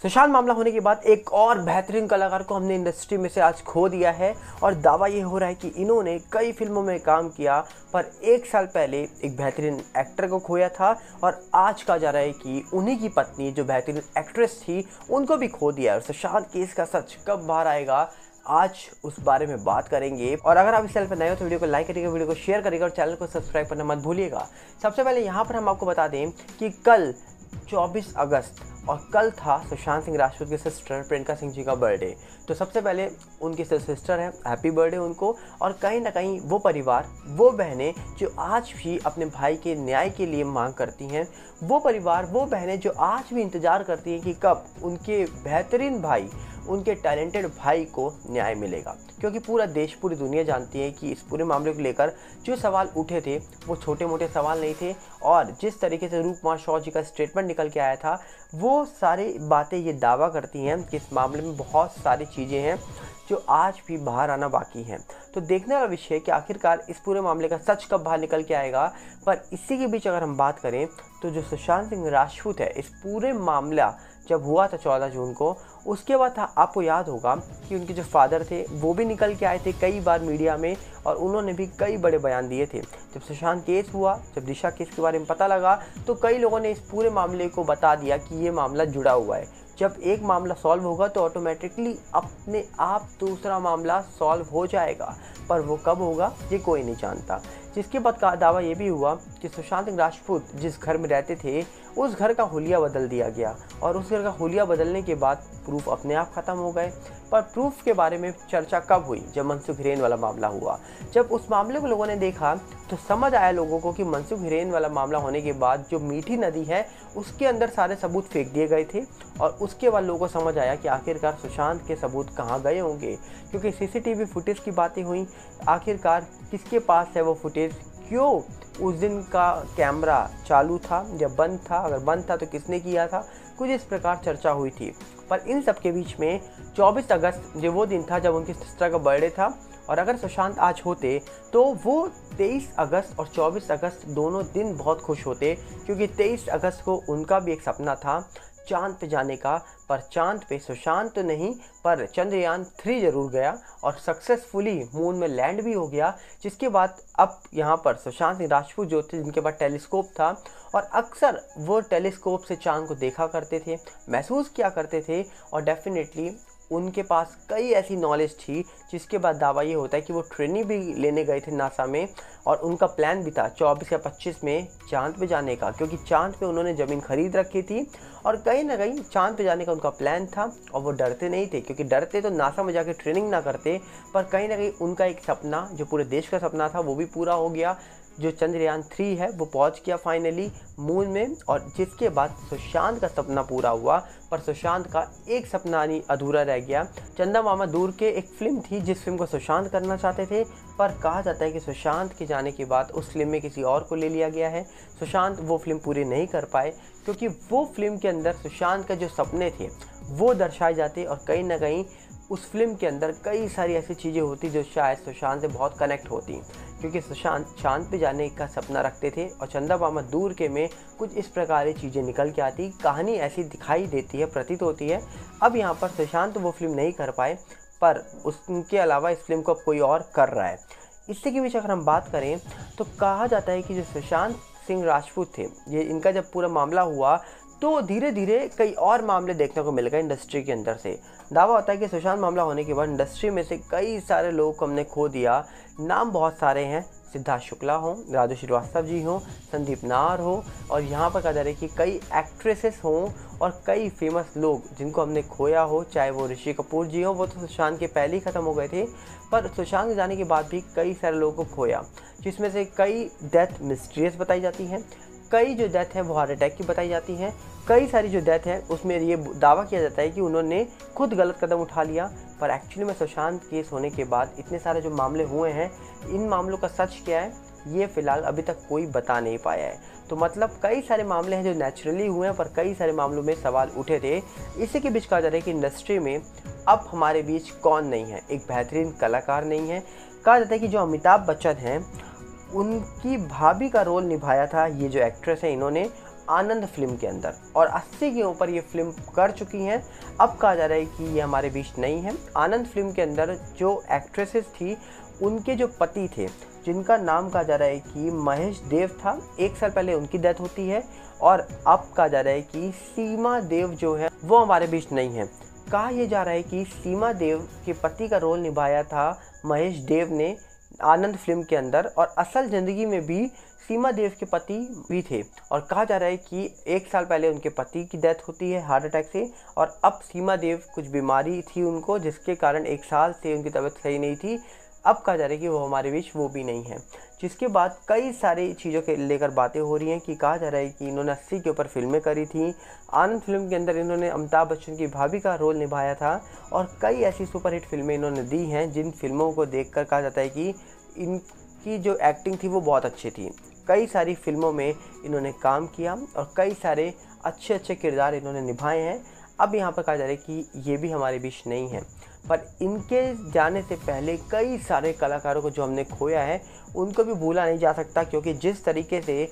सुशांत मामला होने के बाद एक और बेहतरीन कलाकार को हमने इंडस्ट्री में से आज खो दिया है और दावा ये हो रहा है कि इन्होंने कई फिल्मों में काम किया, पर एक साल पहले एक बेहतरीन एक्टर को खोया था और आज कहा जा रहा है कि उन्हीं की पत्नी जो बेहतरीन एक्ट्रेस थी उनको भी खो दिया। और सुशांत केस का सच कब बाहर आएगा, आज उस बारे में बात करेंगे। और अगर आप इस चैनल पर नए हो तो वीडियो को लाइक करिएगा, वीडियो को शेयर करिएगा और चैनल को सब्सक्राइब करना मत भूलिएगा। सबसे पहले यहाँ पर हम आपको बता दें कि कल 24 अगस्त और कल था सुशांत सिंह राजपूत की सिस्टर प्रियंका सिंह जी का बर्थडे। तो सबसे पहले उनकी सिस्टर है, हैप्पी बर्थडे उनको। और कहीं ना कहीं वो परिवार, वो बहनें जो आज भी अपने भाई के न्याय के लिए मांग करती हैं, वो परिवार, वो बहनें जो आज भी इंतज़ार करती हैं कि कब उनके बेहतरीन भाई, उनके टैलेंटेड भाई को न्याय मिलेगा। क्योंकि पूरा देश, पूरी दुनिया जानती है कि इस पूरे मामले को लेकर जो सवाल उठे थे वो छोटे मोटे सवाल नहीं थे। और जिस तरीके से रूपकुमार शॉ जी का स्टेटमेंट निकल के आया था, वो सारी बातें ये दावा करती हैं कि इस मामले में बहुत सारी चीज़ें हैं जो आज भी बाहर आना बाकी हैं। तो देखने वाला विषय है कि आखिरकार इस पूरे मामले का सच कब बाहर निकल के आएगा। पर इसी के बीच अगर हम बात करें तो जो सुशांत सिंह राजपूत है, इस पूरे मामला जब हुआ था 14 जून को, उसके बाद था, आपको याद होगा कि उनके जो फादर थे वो भी निकल के आए थे कई बार मीडिया में और उन्होंने भी कई बड़े बयान दिए थे। जब सुशांत केस हुआ, जब दिशा केस के बारे में पता लगा, तो कई लोगों ने इस पूरे मामले को बता दिया कि ये मामला जुड़ा हुआ है। जब एक मामला सॉल्व होगा तो ऑटोमेटिकली अपने आप दूसरा मामला सॉल्व हो जाएगा, पर वो कब होगा ये कोई नहीं जानता। जिसके बाद का दावा ये भी हुआ कि सुशांत सिंह राजपूत जिस घर में रहते थे उस घर का हुलिया बदल दिया गया और उस घर का हुलिया बदलने के बाद प्रूफ अपने आप ख़त्म हो गए। पर प्रूफ के बारे में चर्चा कब हुई? जब मनसुख हिरेन वाला मामला हुआ। जब उस मामले को लोगों ने देखा तो समझ आया लोगों को कि मनसुख हिरेन वाला मामला होने के बाद जो मीठी नदी है उसके अंदर सारे सबूत फेंक दिए गए थे। और उसके बाद लोगों को समझ आया कि आखिरकार सुशांत के सबूत कहाँ गए होंगे, क्योंकि सीसीटीवी फुटेज की बातें हुई। आखिरकार किसके पास है वो फुटेज, क्यों उस दिन का कैमरा चालू था या बंद था, अगर बंद था तो किसने किया था, कुछ इस प्रकार चर्चा हुई थी। पर इन सब के बीच में 24 अगस्त जो वो दिन था जब उनकी सिस्टर का बर्थडे था, और अगर सुशांत आज होते तो वो 23 अगस्त और 24 अगस्त दोनों दिन बहुत खुश होते, क्योंकि 23 अगस्त को उनका भी एक सपना था चांद पे जाने का। पर चांद पे सुशांत तो नहीं, पर चंद्रयान 3 जरूर गया और सक्सेसफुली मून में लैंड भी हो गया। जिसके बाद अब यहाँ पर सुशांत सिंह राजपूत जो थे, जिनके पास टेलीस्कोप था और अक्सर वो टेलीस्कोप से चांद को देखा करते थे, महसूस किया करते थे, और डेफिनेटली उनके पास कई ऐसी नॉलेज थी। जिसके बाद दावा ये होता है कि वो ट्रेनिंग भी लेने गए थे नासा में और उनका प्लान भी था 24 या 25 में चांद पे जाने का, क्योंकि चांद पे उन्होंने ज़मीन खरीद रखी थी और कहीं ना कहीं चांद पे जाने का उनका प्लान था। और वो डरते नहीं थे, क्योंकि डरते तो नासा में जाके ट्रेनिंग ना करते, पर कहीं ना कहीं उनका एक सपना जो पूरे देश का सपना था वो भी पूरा हो गया। जो चंद्रयान 3 है वो पहुंच गया फाइनली मून में, और जिसके बाद सुशांत का सपना पूरा हुआ। पर सुशांत का एक सपना अधूरा रह गया। चंदा मामा दूर के एक फिल्म थी जिस फिल्म को सुशांत करना चाहते थे, पर कहा जाता है कि सुशांत के जाने के बाद उस फिल्म में किसी और को ले लिया गया है। सुशांत वो फिल्म पूरी नहीं कर पाए, क्योंकि वो फिल्म के अंदर सुशांत का जो सपने थे वो दर्शाए जाते, और कहीं ना कहीं उस फिल्म के अंदर कई सारी ऐसी चीज़ें होती जो शायद सुशांत से बहुत कनेक्ट होती, क्योंकि सुशांत चांद पे जाने का सपना रखते थे और चंदा मामा दूर के में कुछ इस प्रकार की चीज़ें निकल के आती, कहानी ऐसी दिखाई देती है, प्रतीत होती है। अब यहाँ पर सुशांत वो फिल्म नहीं कर पाए, पर उसके अलावा इस फिल्म को अब कोई और कर रहा है। इससे के बीच अगर हम बात करें तो कहा जाता है कि जो सुशांत सिंह राजपूत थे, ये इनका जब पूरा मामला हुआ तो धीरे धीरे कई और मामले देखने को मिल गए इंडस्ट्री के अंदर से। दावा होता है कि सुशांत मामला होने के बाद इंडस्ट्री में से कई सारे लोगों को हमने खो दिया। नाम बहुत सारे हैं, सिद्धार्थ शुक्ला हो, राजू श्रीवास्तव जी हो, संदीप नाहर हो, और यहाँ पर कहा जा रहा है कि कई एक्ट्रेसेस हों और कई फेमस लोग जिनको हमने खोया हो, चाहे वो ऋषि कपूर जी हो, वो तो सुशांत के पहले ही ख़त्म हो गए थे, पर सुशांत के जाने के बाद भी कई सारे लोगों को खोया, जिसमें से कई डेथ मिस्टीरियस बताई जाती हैं, कई जो डेथ है वो हार्ट अटैक की बताई जाती हैं, कई सारी जो डेथ है उसमें ये दावा किया जाता है कि उन्होंने खुद गलत कदम उठा लिया। पर एक्चुअली में सुशांत केस होने के बाद इतने सारे जो मामले हुए हैं, इन मामलों का सच क्या है ये फ़िलहाल अभी तक कोई बता नहीं पाया है। तो मतलब कई सारे मामले हैं जो नेचुरली हुए हैं, पर कई सारे मामलों में सवाल उठे थे। इसी के बीच कहा जा रहा है कि इंडस्ट्री में अब हमारे बीच कौन नहीं है, एक बेहतरीन कलाकार नहीं है। कहा जाता है कि जो अमिताभ बच्चन हैं उनकी भाभी का रोल निभाया था ये जो एक्ट्रेस है इन्होंने, आनंद फिल्म के अंदर, और 80 के ऊपर ये फिल्म कर चुकी हैं। अब कहा जा रहा है कि ये हमारे बीच नहीं है। आनंद फिल्म के अंदर जो एक्ट्रेसेस थी, उनके जो पति थे, जिनका नाम कहा जा रहा है कि महेश देव था, 1 साल पहले उनकी डेथ होती है। और अब कहा जा रहा है कि सीमा देव जो है वो हमारे बीच नहीं है। कहा यह जा रहा है कि सीमा देव के पति का रोल निभाया था महेश देव ने आनंद फिल्म के अंदर, और असल ज़िंदगी में भी सीमा देव के पति भी थे। और कहा जा रहा है कि 1 साल पहले उनके पति की डेथ होती है हार्ट अटैक से, और अब सीमा देव कुछ बीमारी थी उनको, जिसके कारण 1 साल से उनकी तबीयत सही नहीं थी। अब कहा जा रहा है कि वो हमारे बीच वो भी नहीं है। जिसके बाद कई सारी चीज़ों के लेकर बातें हो रही हैं कि कहा जा रहा है कि इन्होंने 80 के ऊपर फिल्में करी थी। आनंद फिल्म के अंदर इन्होंने अमिताभ बच्चन की भाभी का रोल निभाया था, और कई ऐसी सुपरहिट फिल्में इन्होंने दी हैं जिन फिल्मों को देखकर कहा जाता है कि इनकी जो एक्टिंग थी वो बहुत अच्छी थी। कई सारी फिल्मों में इन्होंने काम किया और कई सारे अच्छे अच्छे किरदार इन्होंने निभाए हैं। अब यहाँ पर कहा जा रहा है कि ये भी हमारे बीच नहीं है। पर इनके जाने से पहले कई सारे कलाकारों को जो हमने खोया है, उनको भी भूला नहीं जा सकता, क्योंकि जिस तरीके से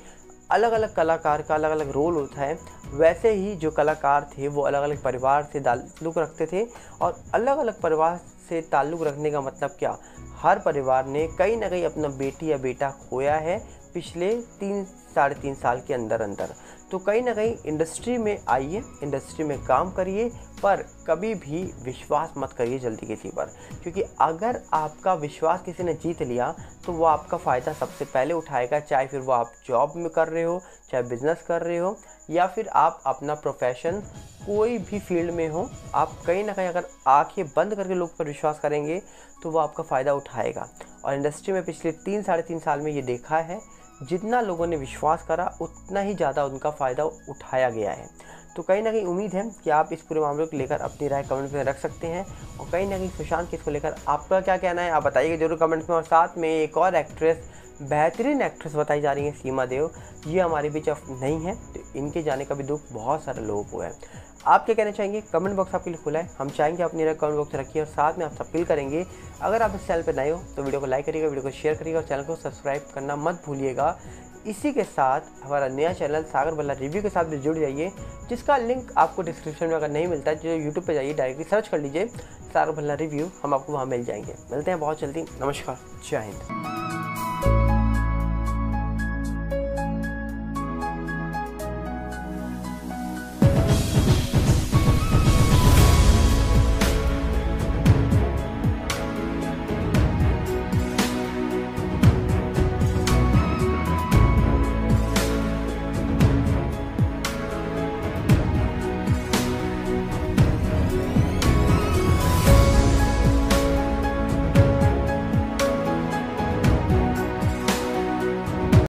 अलग अलग कलाकार का अलग अलग रोल होता है, वैसे ही जो कलाकार थे वो अलग अलग परिवार से ताल्लुक़ रखते थे। और अलग अलग परिवार से ताल्लुक़ रखने का मतलब क्या, हर परिवार ने कहीं ना कहीं अपना बेटी या बेटा खोया है पिछले 3-3.5 साल के अंदर। तो कहीं ना कहीं इंडस्ट्री में आइए, इंडस्ट्री में काम करिए, पर कभी भी विश्वास मत करिए जल्दी किसी पर, क्योंकि अगर आपका विश्वास किसी ने जीत लिया तो वो आपका फ़ायदा सबसे पहले उठाएगा। चाहे फिर वो आप जॉब में कर रहे हो, चाहे बिज़नेस कर रहे हो, या फिर आप अपना प्रोफेशन कोई भी फील्ड में हो, आप कहीं ना कहीं अगर आंखें बंद करके लोग पर विश्वास करेंगे तो वो आपका फ़ायदा उठाएगा। और इंडस्ट्री में पिछले 3-3.5 साल में ये देखा है, जितना लोगों ने विश्वास करा उतना ही ज़्यादा उनका फ़ायदा उठाया गया है। तो कहीं ना कहीं उम्मीद है कि आप इस पूरे मामले को लेकर अपनी राय कमेंट में रख सकते हैं, और कहीं ना कहीं सुशांत केस को लेकर आपका क्या कहना है आप बताइए जरूर कमेंट्स में। और साथ में एक और एक्ट्रेस, बेहतरीन एक्ट्रेस बताई जा रही है सीमा देव, ये हमारे बीच अब नहीं है, तो इनके जाने का भी दुख बहुत सारे लोगों को है। आप क्या कहना चाहेंगे? कमेंट बॉक्स आपके लिए खुला है, हम चाहेंगे अपनी राय कमेंट बॉक्स में रखिए। और साथ में आप अपील करेंगे, अगर आप इस चैनल पर नए हो तो वीडियो को लाइक करिएगा, वीडियो को शेयर करिएगा, और चैनल को सब्सक्राइब करना मत भूलिएगा। इसी के साथ हमारा नया चैनल सागर भल्ला रिव्यू के साथ भी जुड़ जाइए, जिसका लिंक आपको डिस्क्रिप्शन में अगर नहीं मिलता है, जो यूट्यूब पे जाइए डायरेक्टली सर्च कर लीजिए सागर भल्ला रिव्यू, हम आपको वहाँ मिल जाएंगे। मिलते हैं बहुत जल्दी। नमस्कार, जय हिंद।